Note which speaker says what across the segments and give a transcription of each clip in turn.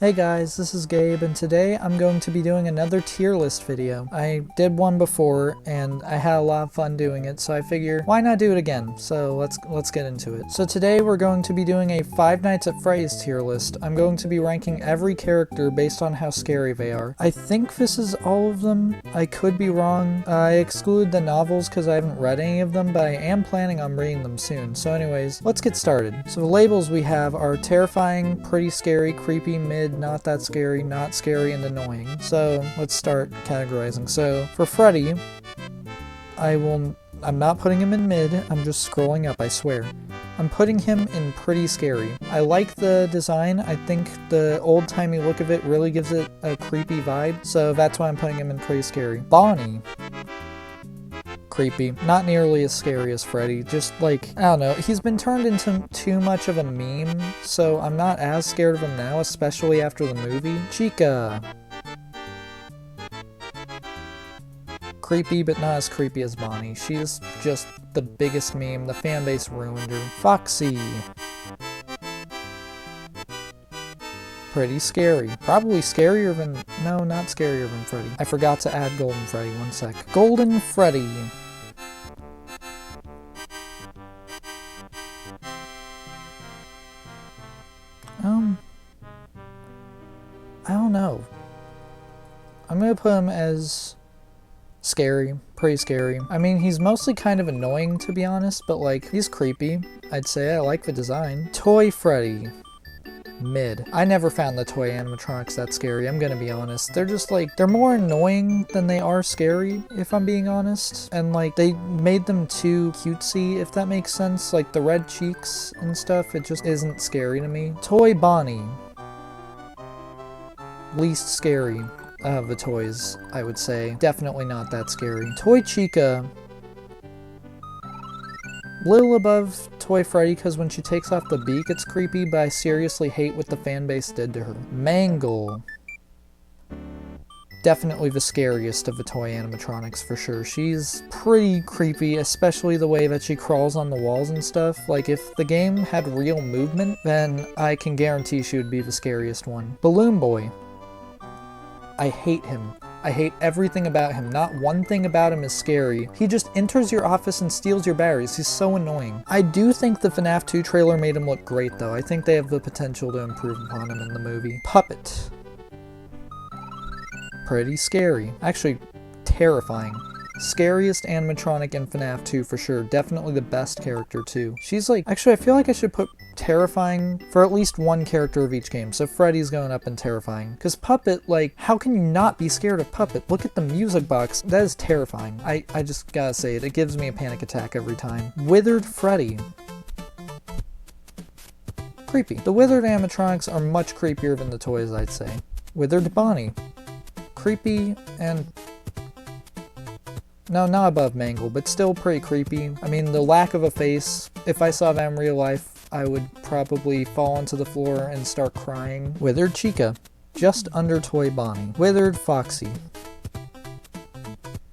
Speaker 1: Hey guys, this is Gabe, and today I'm going to be doing another tier list video. I did one before, and I had a lot of fun doing it, so I figure, why not do it again? So let's get into it. So today we're going to be doing a Five Nights at Freddy's tier list. I'm going to be ranking every character based on how scary they are. I think this is all of them. I could be wrong. I exclude the novels because I haven't read any of them, but I am planning on reading them soon. So anyways, let's get started. So the labels we have are terrifying, pretty scary, creepy, mid, not that scary, not scary, and annoying. So let's start categorizing. So for Freddy, I'm not putting him in mid, I'm just scrolling up, I swear. I'm putting him in pretty scary. I like the design. I think the old-timey look of it really gives it a creepy vibe, so that's why I'm putting him in pretty scary. Bonnie. Creepy. Not nearly as scary as Freddy, just like, I don't know, he's been turned into too much of a meme, so I'm not as scared of him now, especially after the movie. Chica. Creepy, but not as creepy as Bonnie. She's just the biggest meme, the fan base ruined her. Foxy. Pretty scary. Probably scarier than, no, not scarier than Freddy. I forgot to add Golden Freddy, one sec. Golden Freddy. I don't know. I'm gonna put him as scary, pretty scary. I mean, he's mostly kind of annoying, to be honest, but like, he's creepy. I'd say I like the design. Toy Freddy. Mid. I never found the toy animatronics that scary, I'm gonna be honest. They're just like, they're more annoying than they are scary, if I'm being honest. And like, they made them too cutesy, if that makes sense. Like the red cheeks and stuff, it just isn't scary to me. Toy Bonnie. Least scary of the toys, I would say. Definitely not that scary. Toy Chica. Little above Toy Freddy because when she takes off the beak it's creepy, but I seriously hate what the fan base did to her. Mangle. Definitely the scariest of the toy animatronics for sure. She's pretty creepy, especially the way that she crawls on the walls and stuff. Like if the game had real movement, then I can guarantee she would be the scariest one. Balloon Boy. I hate him. I hate everything about him. Not one thing about him is scary. He just enters your office and steals your batteries. He's so annoying. I do think the FNaF 2 trailer made him look great though. I think they have the potential to improve upon him in the movie. Puppet. Pretty scary. Actually, terrifying. Scariest animatronic in FNaF 2 for sure. Definitely the best character too. She's like, actually I feel like I should put terrifying for at least one character of each game. So Freddy's going up in terrifying. Because Puppet, like, how can you not be scared of Puppet? Look at the music box. That is terrifying. I just gotta say it. It gives me a panic attack every time. Withered Freddy. Creepy. The withered animatronics are much creepier than the toys, I'd say. Withered Bonnie. Creepy and... no, not above Mangle, but still pretty creepy. I mean, the lack of a face, if I saw that in real life, I would probably fall onto the floor and start crying. Withered Chica. Just under Toy Bonnie. Withered Foxy.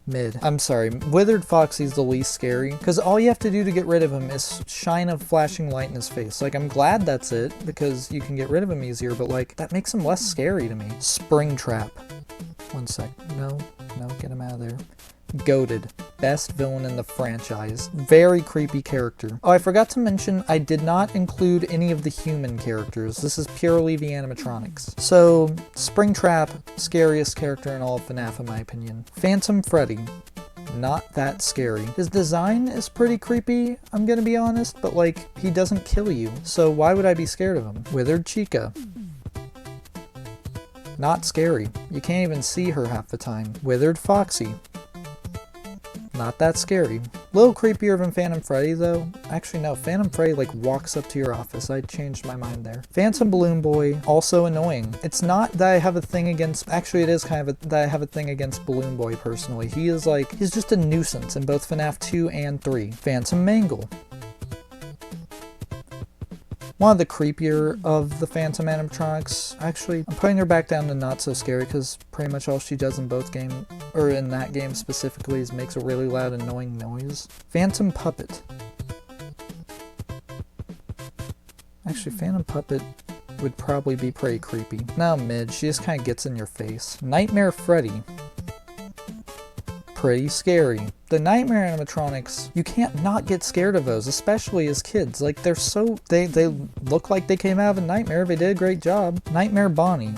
Speaker 1: Mid. I'm sorry, Withered Foxy's the least scary, because all you have to do to get rid of him is shine a flashing light in his face. Like, I'm glad that's it, because you can get rid of him easier, but like, that makes him less scary to me. Springtrap. One sec. No, get him out of there. Goated. Best villain in the franchise. Very creepy character. Oh, I forgot to mention, I did not include any of the human characters. This is purely the animatronics. So, Springtrap, scariest character in all of FNaF in my opinion. Phantom Freddy. Not that scary. His design is pretty creepy, I'm gonna be honest, but like, he doesn't kill you. So why would I be scared of him? Withered Chica. Not scary. You can't even see her half the time. Withered Foxy. Not that scary. Little creepier than Phantom Freddy though. Actually no, Phantom Freddy like walks up to your office. I changed my mind there. Phantom Balloon Boy, also annoying. It's not that I have a thing against, actually it is kind of that I have a thing against Balloon Boy personally. He is like, he's just a nuisance in both FNaF 2 and 3. Phantom Mangle. One of the creepier of the Phantom animatronics. Actually, I'm putting her back down to not so scary because pretty much all she does in both games, or in that game specifically, is makes a really loud annoying noise. Phantom Puppet. Actually, Phantom Puppet would probably be pretty creepy. Now mid, she just kind of gets in your face. Nightmare Freddy. Pretty scary. The Nightmare animatronics, you can't not get scared of those, especially as kids. Like, they're so, they look like they came out of a nightmare. They did a great job. Nightmare Bonnie.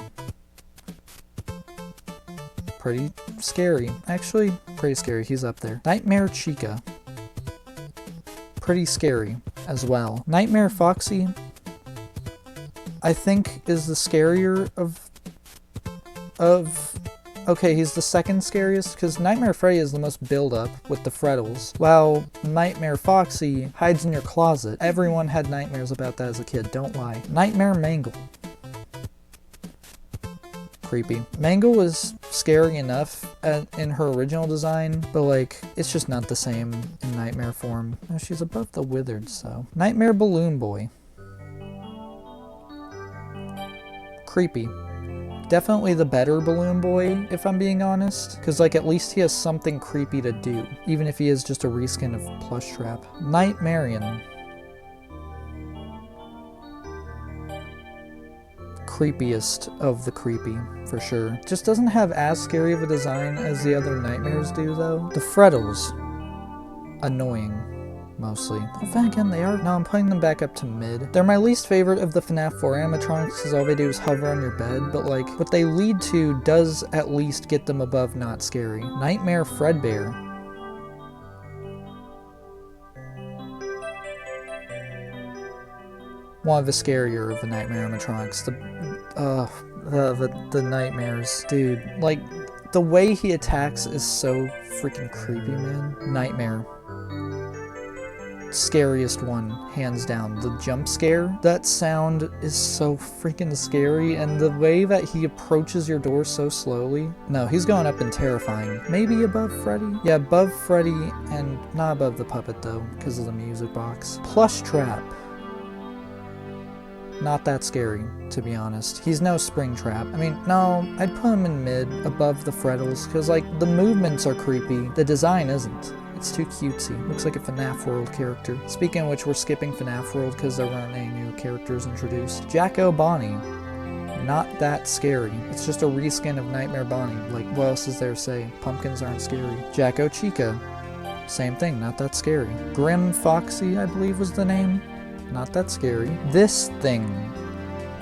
Speaker 1: Pretty scary. Actually, pretty scary. He's up there. Nightmare Chica. Pretty scary as well. Nightmare Foxy, I think, is the scarier of okay, he's the second scariest, because Nightmare Freddy is the most build-up with the frettles, while Nightmare Foxy hides in your closet. Everyone had nightmares about that as a kid, don't lie. Nightmare Mangle. Creepy. Mangle was scary enough in her original design, but like, it's just not the same in nightmare form. Oh, she's above the withered, so. Nightmare Balloon Boy. Creepy. Definitely the better Balloon Boy, if I'm being honest, because like at least he has something creepy to do, even if he is just a reskin of Plush Trap. Nightmarian. Creepiest of the creepy, for sure. Just doesn't have as scary of a design as the other nightmares do, though. The frettles. Annoying. Mostly. But then again, they are. No, I'm putting them back up to mid. They're my least favorite of the FNaF 4 animatronics because all they do is hover on your bed, but like, what they lead to does at least get them above not scary. Nightmare Fredbear. One of the scarier of the Nightmare animatronics. The nightmares. Dude, like, the way he attacks is so freaking creepy, man. Nightmare. Scariest one, hands down. The jump scare, that sound is so freaking scary, and the way that he approaches your door so slowly. No, he's going up and terrifying. Maybe above Freddy? Yeah, above Freddy, and not above the puppet though, because of the music box. Plush Trap. Not that scary, to be honest. He's no Springtrap. I mean, no, I'd put him in mid, above the frettles, because like, the movements are creepy, the design isn't. It's too cutesy. Looks like a FNaF World character. Speaking of which, we're skipping FNaF World because there weren't any new characters introduced. Jacko Bonnie. Not that scary. It's just a reskin of Nightmare Bonnie. Like, what else is there to say? Pumpkins aren't scary. Jacko Chica. Same thing, not that scary. Grim Foxy, I believe was the name. Not that scary. This thing.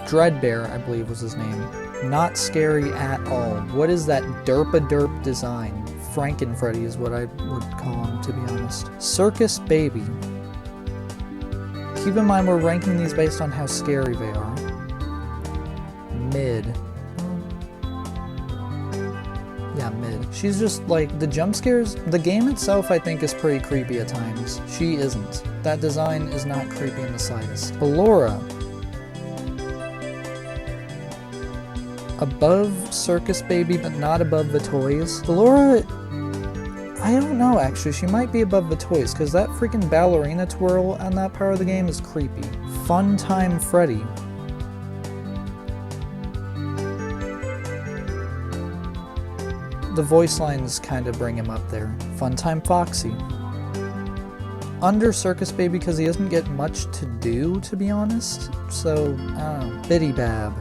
Speaker 1: Dreadbear, I believe was his name. Not scary at all. What is that derp-a-derp design? Frankenfreddy is what I would call him, to be honest. Circus Baby. Keep in mind we're ranking these based on how scary they are. Mid. Yeah, mid. She's just like, the jump scares, the game itself I think is pretty creepy at times. She isn't. That design is not creepy in the slightest. Ballora. Above Circus Baby, but not above the toys. Ballora, I don't know actually, she might be above the toys, because that freaking ballerina twirl on that part of the game is creepy. Funtime Freddy. The voice lines kind of bring him up there. Funtime Foxy. Under Circus Baby because he doesn't get much to do, to be honest. So, I don't know. Biddy Bab.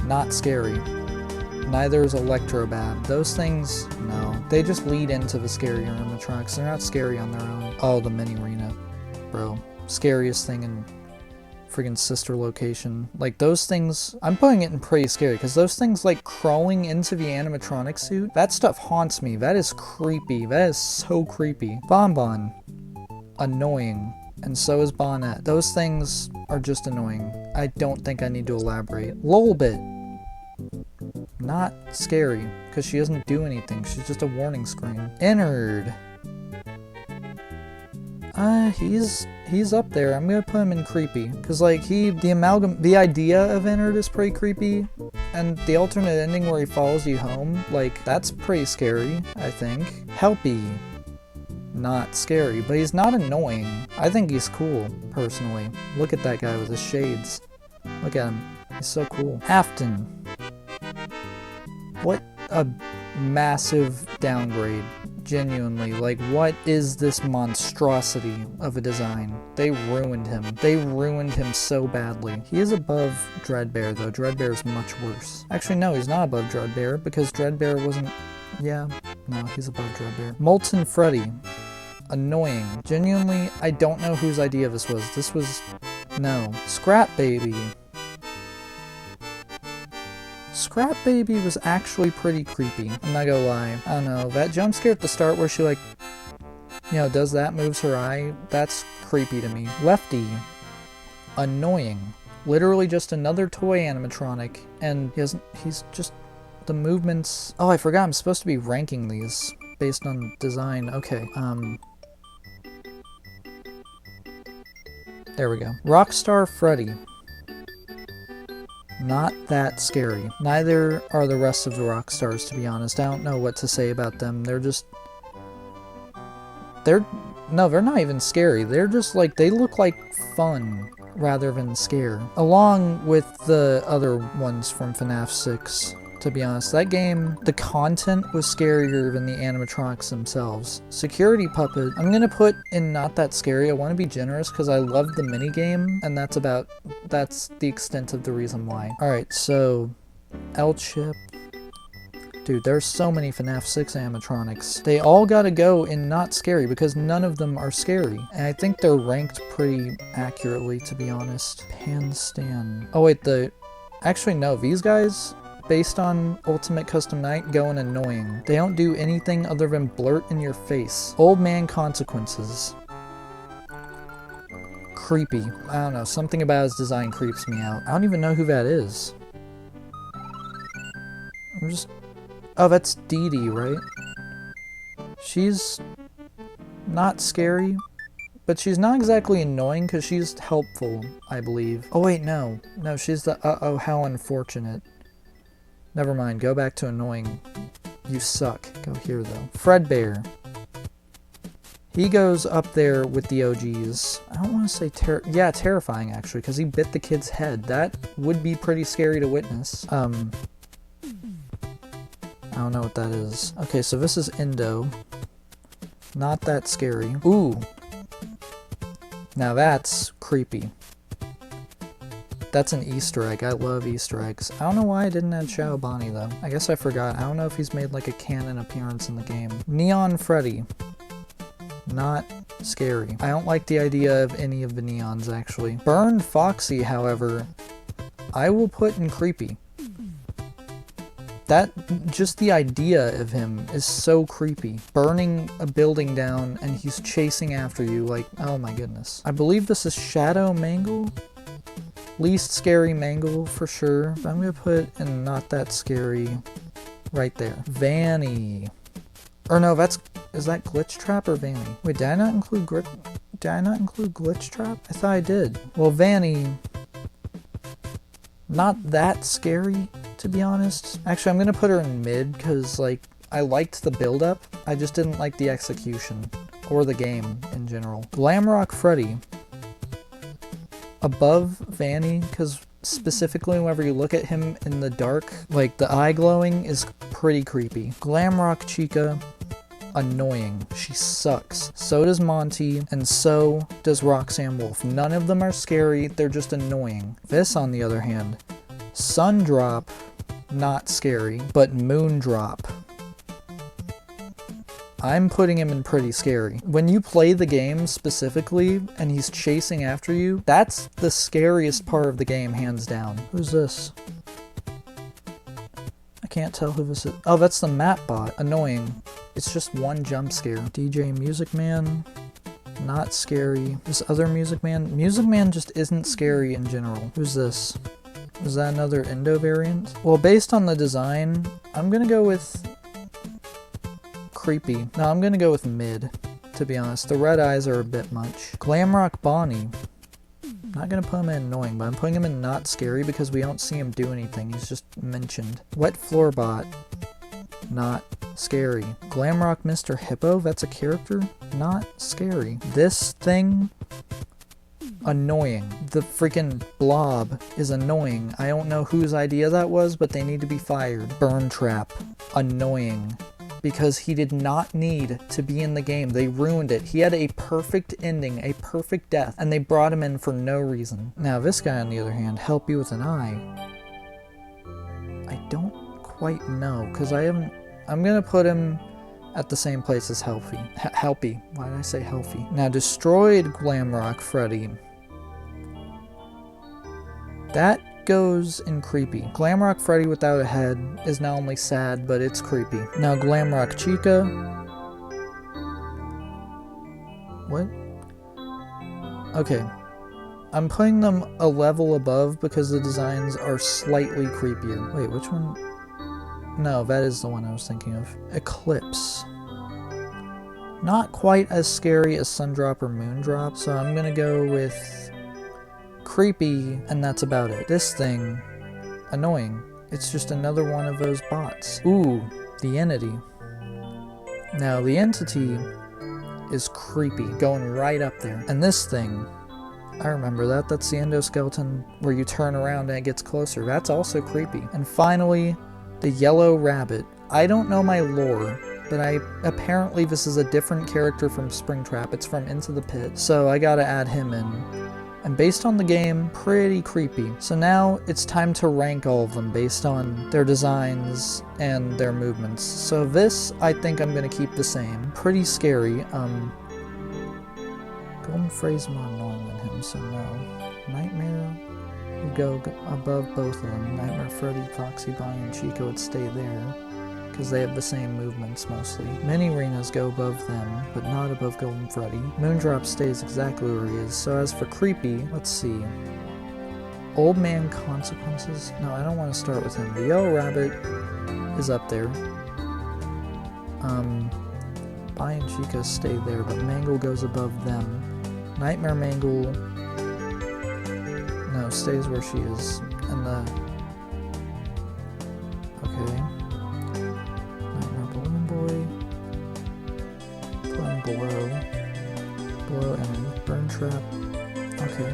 Speaker 1: Not scary. Neither is Electrobab. Those things, no. They just lead into the scarier animatronics. They're not scary on their own. Oh, the mini arena. Bro. Scariest thing in friggin' sister location. Like, those things, I'm putting it in pretty scary, because those things, like, crawling into the animatronic suit, that stuff haunts me. That is creepy. That is so creepy. Bonbon. Annoying. And so is Bonnet. Those things are just annoying. I don't think I need to elaborate. Lolbit. Not scary, because she doesn't do anything. She's just a warning screen. Innard. He's up there. I'm gonna put him in creepy, because like the idea of Innard is pretty creepy, and the alternate ending where he follows you home, like, that's pretty scary, I think. Helpy. Not scary, but he's not annoying. I think he's cool, personally. Look at that guy with his shades. Look at him. He's so cool. Afton. What a massive downgrade Genuinely, like, what is this monstrosity of a design? They ruined him. They ruined him so badly. He is above Dreadbear, though. Dreadbear is much worse. Actually, no, he's not above Dreadbear, because Dreadbear wasn't... Yeah, no, he's above Dreadbear. Molten Freddy. Annoying. Genuinely, I don't know whose idea this was. This was... No. Scrap Baby. Scrap Baby was actually pretty creepy. I'm not gonna lie. I don't know. That jump scare at the start where she, like, you know, does that, moves her eye, that's creepy to me. Lefty. Annoying. Literally just another toy animatronic. And he's just... The movements... Oh, I forgot. I'm supposed to be ranking these based on design. Okay. There we go. Rockstar Freddy. Not that scary. Neither are the rest of the Rockstars, to be honest. I don't know what to say about them. They're just... No, they're not even scary. They're just like... They look like fun rather than scare. Along with the other ones from FNaF 6. To be honest, that game, the content was scarier than the animatronics themselves. Security Puppet, I'm gonna put in not that scary. I want to be generous because I love the minigame, and that's the extent of the reason why. Alright, so, L-Chip. Dude, there's so many FNaF 6 animatronics. They all gotta go in not scary because none of them are scary. And I think they're ranked pretty accurately, to be honest. Panstan. Oh wait, actually no, these guys... Based on Ultimate Custom Night, going annoying. They don't do anything other than blurt in your face. Old Man Consequences. Creepy. I don't know, something about his design creeps me out. I don't even know who that is. Oh, that's Dee Dee, right? She's not scary, but she's not exactly annoying because she's helpful, I believe. Oh wait, no. No, she's the uh-oh, how unfortunate. Never mind, go back to annoying. You suck. Go here, though. Fredbear. He goes up there with the OGs. I don't want to say terrifying, actually, because he bit the kid's head. That would be pretty scary to witness. I don't know what that is. Okay, so this is Indo. Not that scary. Ooh. Now that's creepy. That's an Easter egg. I love Easter eggs. I don't know why I didn't add Shadow Bonnie, though. I guess I forgot. I don't know if he's made, like, a canon appearance in the game. Neon Freddy. Not scary. I don't like the idea of any of the neons, actually. Burned Foxy, however, I will put in creepy. Just the idea of him is so creepy. Burning a building down, and he's chasing after you, like, oh my goodness. I believe this is Shadow Mangle? Least scary Mangle, for sure. But I'm gonna put in not that scary right there. Vanny. Or no, is that Glitch Trap or Vanny? Wait, did I not include Glitch Trap? I thought I did. Well, Vanny, not that scary, to be honest. Actually, I'm gonna put her in mid, because, like, I liked the build-up. I just didn't like the execution. Or the game, in general. Glamrock Freddy. Above Vanny, because specifically whenever you look at him in the dark, like the eye glowing is pretty creepy. Glamrock Chica, annoying. She sucks. So does Monty, and so does Roxanne Wolf. None of them are scary, they're just annoying. This, on the other hand, Sundrop, not scary, but Moondrop. I'm putting him in pretty scary. When you play the game specifically, and he's chasing after you, that's the scariest part of the game, hands down. Who's this? I can't tell who this is. Oh, that's the map bot. Annoying. It's just one jump scare. DJ Music Man. Not scary. This other Music Man. Music Man just isn't scary in general. Who's this? Is that another Indo variant? Well, based on the design, I'm gonna go with... creepy. No, I'm gonna go with mid, to be honest. The red eyes are a bit much. Glamrock Bonnie. Not gonna put him in annoying, but I'm putting him in not scary because we don't see him do anything. He's just mentioned. Wet Floor Bot. Not scary. Glamrock Mr. Hippo. That's a character. Not scary. This thing. Annoying. The freaking blob is annoying. I don't know whose idea that was, but they need to be fired. Burn Trap. Annoying. because he did not need to be in the game. They ruined it. He had a perfect ending, a perfect death, and they brought him in for no reason. Now this guy, on the other hand, help you with an eye. I don't quite know, because I'm gonna put him at the same place as Helpy. Why did I say healthy? Now, destroyed Glamrock Freddy. That goes in creepy. Glamrock Freddy without a head is not only sad, but it's creepy. Now, Glamrock Chica. What? Okay. I'm putting them a level above because the designs are slightly creepier. Wait, which one? No, that is the one I was thinking of. Eclipse. Not quite as scary as Sundrop or Moondrop, so I'm gonna go with creepy, and that's about it. This thing, annoying. It's just another one of those bots. Ooh, the Entity. Now, the Entity is creepy, going right up there. And this thing, I remember that. That's the endoskeleton where you turn around and it gets closer. That's also creepy. And finally, the Yellow Rabbit. I don't know my lore, but apparently this is a different character from Springtrap. It's from Into the Pit, so I gotta add him in. And based on the game, pretty creepy. So now it's time to rank all of them based on their designs and their movements. So this, I think I'm gonna keep the same. Pretty scary. Golden Freddy's more annoying than him, so no. Nightmare would go above both of them. Nightmare Freddy, Foxy, Bonnie, and Chica would stay there, because they have the same movements mostly. Mini Arenas go above them, but not above Golden Freddy. Moondrop stays exactly where he is. So as for creepy, let's see. Old Man Consequences? No, I don't want to start with him. The Yellow Rabbit is up there. Bonnie and Chica stay there, but Mangle goes above them. Nightmare Mangle, no, stays where she is. And the, okay. Nightmare Balloon Boy, put him below Enemy. Burn Trap, okay.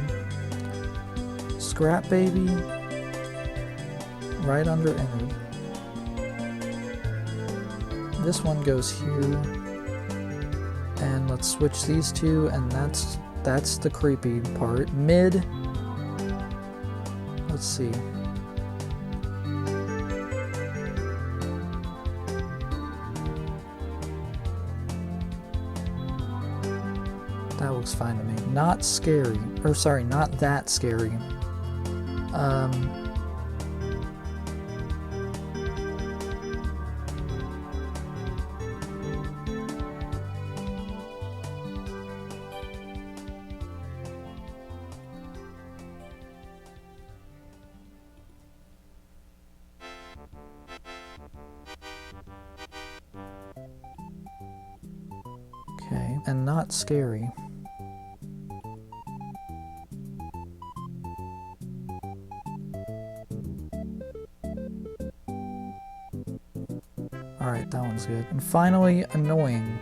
Speaker 1: Scrap Baby, right under Enemy. This one goes here. And let's switch these two, and that's the creepy part. Mid, let's see. That looks fine to me. Not scary, or sorry, not that scary. Okay, and not scary. Alright, that one's good. And finally, annoying.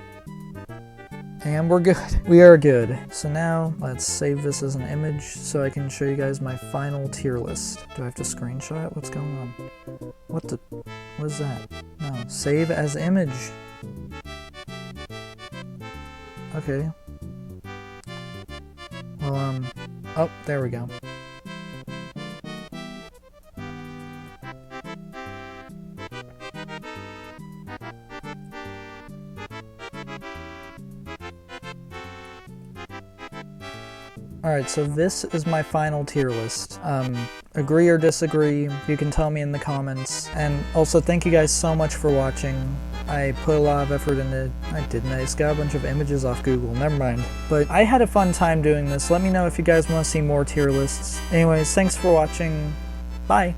Speaker 1: And we're good. We are good. So now, let's save this as an image so I can show you guys my final tier list. Do I have to screenshot it? What's going on? What is that? No, save as image. Okay. Well, oh, there we go. Alright, so this is my final tier list. Agree or disagree, you can tell me in the comments. And also, thank you guys so much for watching. I put a lot of effort into it. I didn't. I just got a bunch of images off Google. Never mind. But I had a fun time doing this. Let me know if you guys want to see more tier lists. Anyways, thanks for watching. Bye!